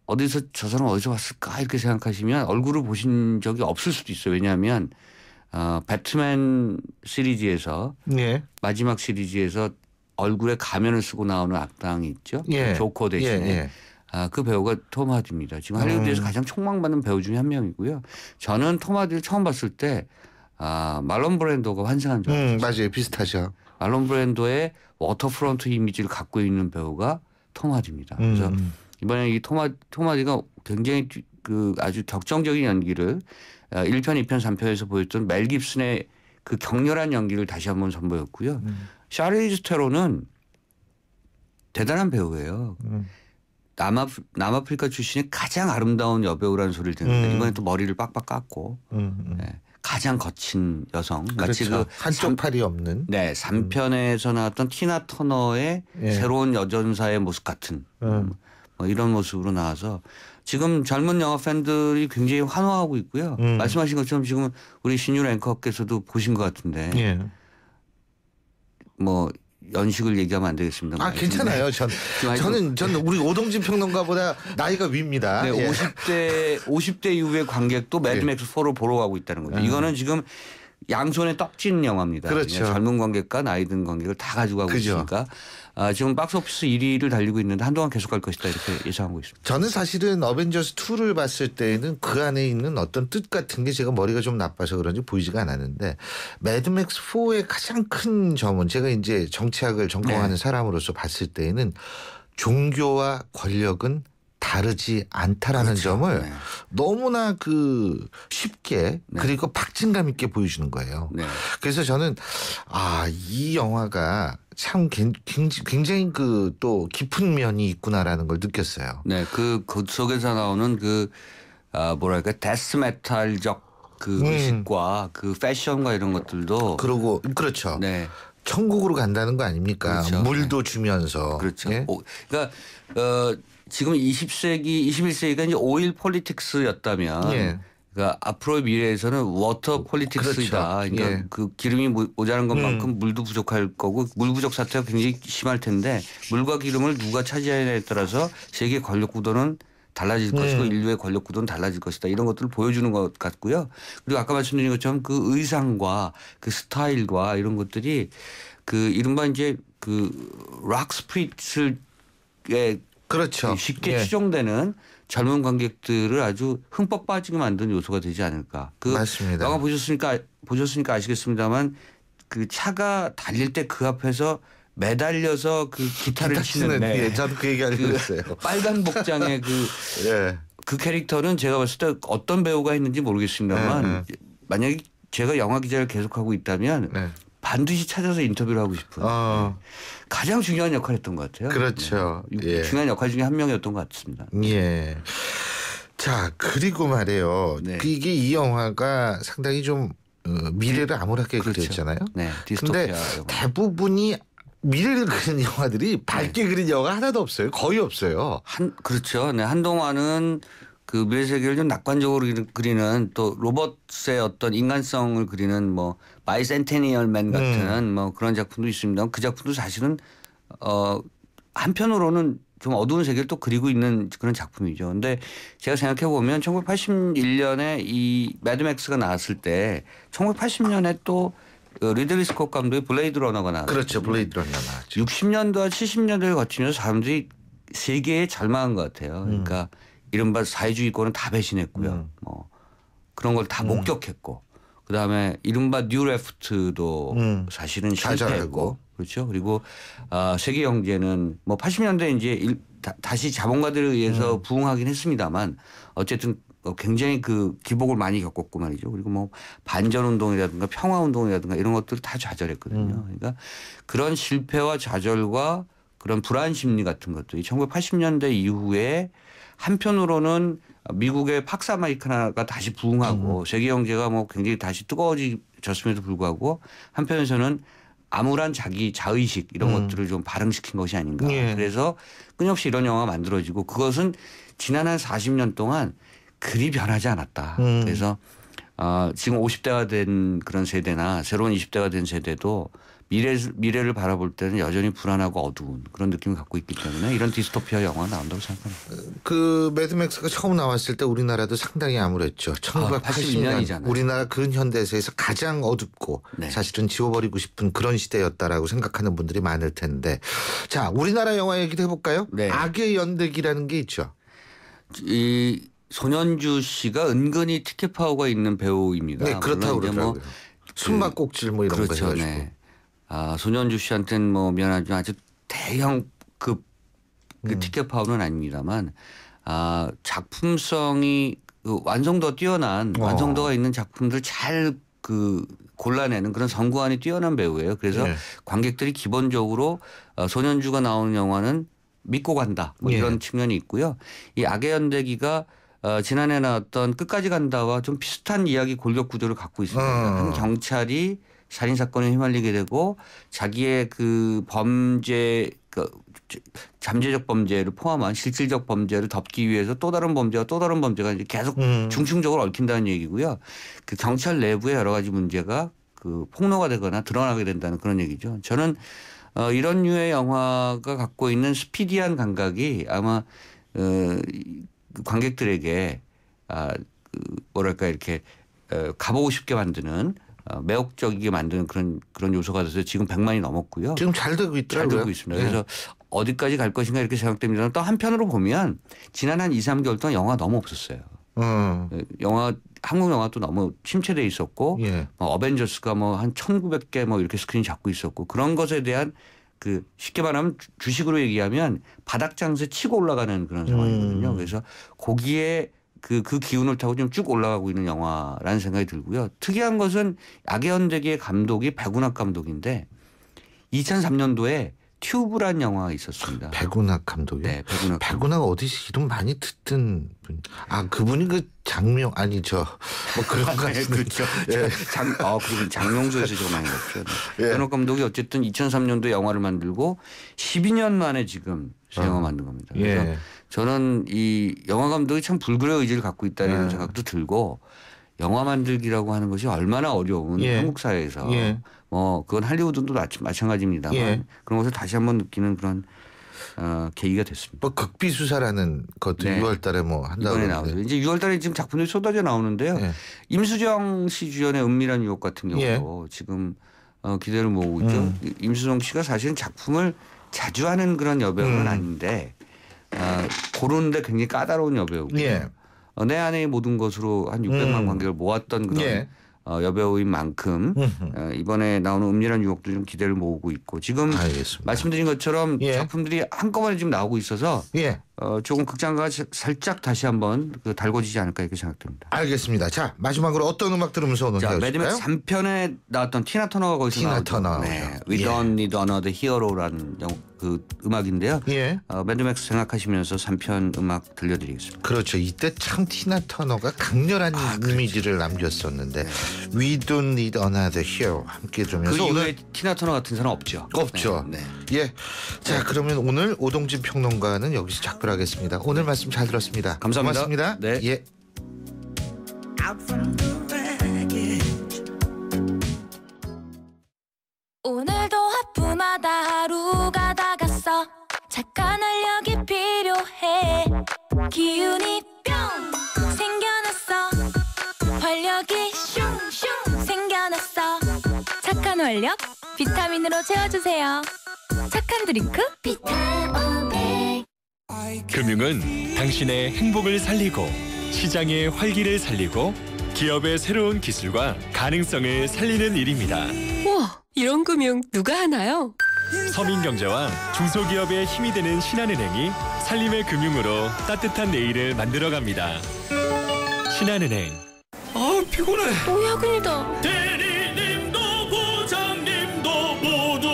어디서 저 사람 어디서 왔을까 이렇게 생각하시면 얼굴을 보신 적이 없을 수도 있어요. 왜냐하면 배트맨 시리즈에서 마지막 시리즈에서 얼굴에 가면을 쓰고 나오는 악당이 있죠. 예. 조커 대신에. 예. 그 배우가 톰 하디입니다. 지금 할리우드에서 가장 촉망받는 배우 중에 한 명이고요. 저는 톰 하디를 처음 봤을 때 말론 브랜도가 환생한 줄 알았어요. 맞아요. 비슷하죠. 말론 브랜도의 워터프론트 이미지를 갖고 있는 배우가 톰 하디입니다. 그래서 이번에 이 톰 하디가 굉장히 아주 격정적인 연기를 1편, 2편, 3편에서 보였던 멜 깁슨의 그 격렬한 연기를 다시 한번 선보였고요. 샤리즈 테론은 대단한 배우예요. 남아프리카 출신의 가장 아름다운 여배우라는 소리를 듣는데 이번에 또 머리를 빡빡 깎고 네, 가장 거친 여성. 마치 그렇죠. 한쪽 팔이 없는. 네, 3편에서 나왔던 티나 터너의 새로운 여전사의 모습 같은 뭐 이런 모습으로 나와서 지금 젊은 영화 팬들이 굉장히 환호하고 있고요. 말씀하신 것처럼 지금 우리 신유 앵커께서도 보신 것 같은데 뭐 연식을 얘기하면 안 되겠습니다. 괜찮아요. 저는 우리 오동진 평론가보다 나이가 위입니다. 네, 50대 이후의 관객도 매드맥스 4를 보러 가고 있다는 거죠. 이거는 지금 양손에 떡진 영화입니다. 그렇죠. 젊은 관객과 나이 든 관객을 다 가지고 가고 있으니까 지금 박스오피스 1위를 달리고 있는데 한동안 계속 갈 것이다 이렇게 예상하고 있습니다. 저는 사실은 어벤져스 2를 봤을 때는 그 안에 있는 어떤 뜻 같은 게 제가 머리가 좀 나빠서 그런지 보이지가 않았는데 매드맥스 4의 가장 큰 점은 제가 이제 정치학을 전공하는 사람으로서 봤을 때에는 종교와 권력은 다르지 않다라는 점을 너무나 쉽게 그리고 박진감 있게 보여주는 거예요. 그래서 저는 이 영화가 참 굉장히 또 깊은 면이 있구나라는 걸 느꼈어요. 네, 그 속에서 나오는 뭐랄까 데스메탈적 의식과 패션과 이런 것들도 그러고 그렇죠. 네. 천국으로 간다는 거 아닙니까? 그렇죠. 물도 주면서. 그렇죠. 그러니까 지금 21세기가 이제 오일 폴리틱스였다면 그러니까 앞으로의 미래에서는 워터 폴리틱스이다. 그렇죠. 그러니까 그 기름이 모자란 것만큼 물도 부족할 거고 물 부족 사태가 굉장히 심할 텐데 물과 기름을 누가 차지하느냐에 따라서 세계 권력 구도는 달라질 것이고 인류의 권력 구도는 달라질 것이다. 이런 것들을 보여주는 것 같고요. 그리고 아까 말씀드린 것처럼 그 의상과 그 스타일과 이런 것들이 이른바 이제 락 스프릿을 그렇죠. 쉽게 추종되는 젊은 관객들을 아주 흠뻑 빠지게 만드는 요소가 되지 않을까. 맞습니다. 영화 보셨으니까 아시겠습니다만 차가 달릴 때 그 앞에서 매달려서 기타를 치는 저도 그 얘기하려고 했어요. 빨간 복장의 그 캐릭터는 제가 봤을 때 어떤 배우가 했는지 모르겠습니다만 만약에 제가 영화 기자를 계속하고 있다면 반드시 찾아서 인터뷰를 하고 싶은 가장 중요한 역할을 했던 것 같아요. 그렇죠. 중요한 역할 중에 한 명이었던 것 같습니다. 예. 자, 그리고 말이에요. 이게 이 영화가 상당히 좀 미래를 암울하게 그렸잖아요. 네. 근데 대부분이 미래를 그리는 영화들이 밝게 그린 영화가 하나도 없어요. 거의 없어요. 그렇죠. 네. 한동안은 미래 세계를 좀 낙관적으로 그리는 또 로봇의 어떤 인간성을 그리는 뭐 바이센테니얼 맨 같은 뭐 그런 작품도 있습니다. 그 작품도 사실은 한편으로는 좀 어두운 세계를 또 그리고 있는 그런 작품이죠. 근데 제가 생각해 보면 1981년에 이 매드맥스가 나왔을 때 1980년에 또 리들리 스콧 감독의 블레이드 러너가 나왔죠. 그렇죠. 블레이드 러너 나왔죠. 60년대와 70년대를 거치면서 사람들이 세계에 절망한 것 같아요. 그러니까 이른바 사회주의권은 다 배신했고요. 뭐 그런 걸 다 목격했고 그다음에 이른바 뉴 레프트도 사실은 실패했고 그렇죠. 그리고 세계 경제는 뭐 80년대 이제 다시 자본가들에 의해서 부흥하긴 했습니다만 어쨌든 굉장히 기복을 많이 겪었고 말이죠. 그리고 뭐 반전 운동이라든가 평화 운동이라든가 이런 것들을 다 좌절했거든요. 그러니까 그런 실패와 좌절과 그런 불안 심리 같은 것들이 1980년대 이후에 한편으로는 미국의 팍스 아메리카나가 다시 부흥하고 세계 경제가 뭐 굉장히 다시 뜨거워졌음에도 불구하고 한편에서는 암울한 자기 자의식 이런 것들을 좀 발흥시킨 것이 아닌가. 그래서 끊임없이 이런 영화가 만들어지고 그것은 지난 한 40년 동안 그리 변하지 않았다. 그래서 지금 50대가 된 그런 세대나 새로운 20대가 된 세대도 미래를 바라볼 때는 여전히 불안하고 어두운 그런 느낌을 갖고 있기 때문에 이런 디스토피아 영화가 나온다고 생각합니다. 그 매드맥스가 처음 나왔을 때 우리나라도 상당히 암울했죠. 1982년 우리나라 근현대사에서 가장 어둡고 네. 사실은 지워버리고 싶은 그런 시대였다라고 생각하는 분들이 많을 텐데 자 우리나라 영화 얘기도 해볼까요? 네. 악의 연대기라는 게 있죠. 이 손현주 씨가 은근히 티켓 파워가 있는 배우입니다. 네, 그렇다고 그러더라고요. 숨막꼭질 뭐 이런 그렇죠, 거 해가지고. 네. 손현주 씨한테는 뭐 미안하지만 아주 대형급 그 티켓 파워는 아닙니다만 작품성이 그 완성도가 뛰어난 완성도가 있는 작품들 잘 그 골라내는 그런 선구안이 뛰어난 배우예요. 그래서 네. 관객들이 기본적으로 손현주가 나오는 영화는 믿고 간다 뭐 이런 측면이 있고요. 이 악의 연대기가 지난해 나왔던 끝까지 간다와 좀 비슷한 이야기 골격 구조를 갖고 있습니다. 한 경찰이 살인 사건에 휘말리게 되고 자기의 그 범죄 잠재적 범죄를 포함한 실질적 범죄를 덮기 위해서 또 다른 범죄와 또 다른 범죄가 이제 계속 중층적으로 얽힌다는 얘기고요. 그 경찰 내부의 여러 가지 문제가 그 폭로가 되거나 드러나게 된다는 그런 얘기죠. 저는 이런 류의 영화가 갖고 있는 스피디한 감각이 아마 관객들에게 뭐랄까 이렇게 가보고 싶게 만드는 매혹적이게 만드는 그런 요소가 돼서 지금 100만이 넘었고요. 지금 잘 되고 있더라고요. 잘 되고 있습니다. 네. 그래서 어디까지 갈 것인가 이렇게 생각됩니다. 또 한편으로 보면 지난 한 2, 3개월 동안 영화 너무 없었어요. 한국 영화도 너무 침체돼 있었고 어벤져스가 뭐 한 1900개 뭐 이렇게 스크린 잡고 있었고 그런 것에 대한 그 쉽게 말하면 주식으로 얘기하면 바닥 장세 치고 올라가는 그런 상황이거든요. 그래서 거기에 그 기운을 타고 좀 쭉 올라가고 있는 영화라는 생각이 들고요. 특이한 것은 악의 연대기의 감독이 백운학 감독인데 2003년도에 튜브란 영화가 있었습니다. 백운학 감독이요? 네, 백운학. 백운학 어디서 이름 많이 듣던 분. 그분이 그 장명 아니죠. 뭐 그런 거 같은데. 그렇죠. 예. 그리고 장명수에서 좀 많이 봤죠. 백운학 감독이 어쨌든 2003년도에 영화를 만들고 12년 만에 지금 영화 만든 겁니다. 그래서 저는 이 영화 감독이 참 불굴의 의지를 갖고 있다는 생각도 들고 영화 만들기라고 하는 것이 얼마나 어려운 한국 사회에서 뭐 그건 할리우드도 마찬가지입니다만 그런 것을 다시 한번 느끼는 그런 계기가 됐습니다. 뭐 극비수사라는 것도 6월달에 뭐 한다고 이번에 나오죠. 이제 6월달에 지금 작품들이 쏟아져 나오는데요. 임수정 씨 주연의 은밀한 유혹 같은 경우도 지금 기대를 모으고 있죠. 임수정 씨가 사실은 작품을 자주 하는 그런 여배우는 아닌데 고르는데 굉장히 까다로운 여배우고요. 내 안의 모든 것으로 한 600만 관객을 모았던 그런 여배우인 만큼 이번에 나오는 은밀한 유혹도 좀 기대를 모으고 있고 지금 말씀드린 것처럼 작품들이 한꺼번에 지금 나오고 있어서 조금 극장가가 살짝 다시 한번 달궈지지 않을까 이렇게 생각됩니다. 알겠습니다. 자 마지막으로 어떤 음악 들으면서 오늘 헤어질까요? 매드맥스 3편에 나왔던 티나 터너가 거기서 나왔죠. We Don't Need Another Hero라는 그 음악인데요. 매드맥스 생각하시면서 3편 음악 들려드리겠습니다. 그렇죠. 이때 참 티나 터너가 강렬한 이미지를 남겼었는데 We Don't Need Another Hero 함께 들으면서 그 이후에 티나 터너 같은 사람 없죠. 없죠. 자 그러면 오늘 오동진 평론가는 여기서 작별하겠습니다. 오늘 말씀 잘 들었습니다. 감사합니다. 고맙습니다. 네. 오늘도 하품하다 하루가 다 갔어. 잠깐 활력이 필요해. 기운이 뿅 생겨났어. 활력이 슝슝 생겨났어. 착한 활력 비타민으로 채워주세요. 착한 드링크 비타오백. 금융은 당신의 행복을 살리고 시장의 활기를 살리고 기업의 새로운 기술과 가능성을 살리는 일입니다. 우와, 이런 금융 누가 하나요? 서민경제와 중소기업의 힘이 되는 신한은행이 살림의 금융으로 따뜻한 내일을 만들어갑니다. 신한은행. 피곤해. 또 야근이다. 대리님도 부장님도 모두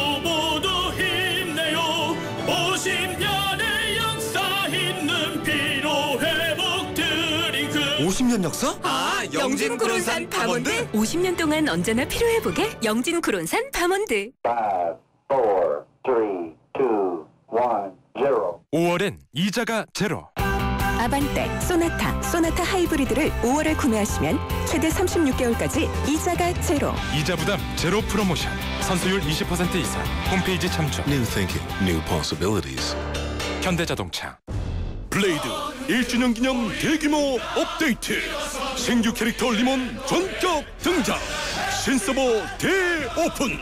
힘내요. 50년의 역사 있는 피로회복 드링크. 50년 역사? 영진 구론산 밤원드. 50년 동안 언제나 피로회복에 영진 구론산 밤원드. 5, 4, 3, 2, 1, 0. 5월엔 이자가 제로. 아반떼, 소나타 하이브리드를 5월에 구매하시면 최대 36개월까지 이자가 제로. 이자 부담 제로 프로모션. 선수율 20% 이상. 홈페이지 참조. New thinking, new possibilities. 현대자동차. 블레이드 1주년 기념 대규모 업데이트. 신규 캐릭터 리몬 전격 등장. 신서버 대오픈.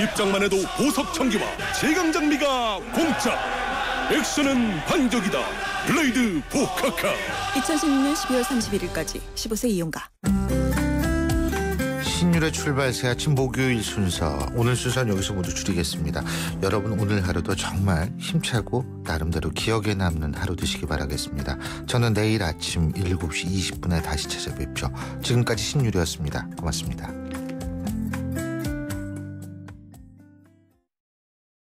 입장만 해도 보석 청기와 제강 장비가 공짜. 액션은 반격이다. 블레이드 포카카. 2016년 12월 31일까지 15세 이용가. 신율의 출발 새 아침 목요일 순서. 오늘 순서는 여기서 모두 줄이겠습니다. 여러분 오늘 하루도 정말 힘차고 나름대로 기억에 남는 하루 되시기 바라겠습니다. 저는 내일 아침 7시 20분에 다시 찾아뵙죠. 지금까지 신율이었습니다. 고맙습니다.